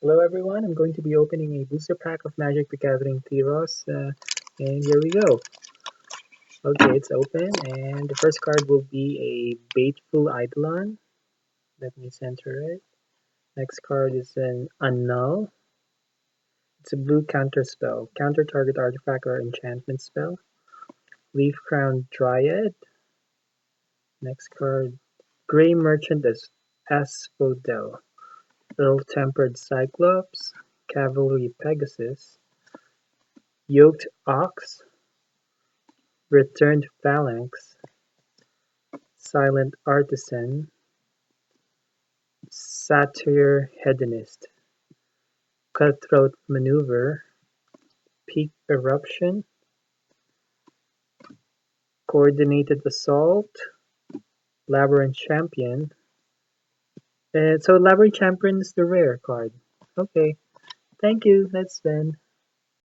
Hello everyone, I'm going to be opening a booster pack of Magic the Gathering Theros, and here we go. Okay, it's open, and the first card will be a Bateful Eidolon. Let me center it. Next card is an Annul. It's a blue counter spell. Counter target artifact or enchantment spell. Leaf Crown Dryad. Next card, Grey Merchant as Asphodel. Ill-Tempered Cyclops. Cavalry Pegasus. Yoked Ox. Returned Phalanx, Silent Artisan, Satyr Hedonist, Cutthroat Maneuver, Peak Eruption, Coordinated Assault, Labyrinth Champion. So Labyrinth Champion is the rare card. Okay, thank you, that's done.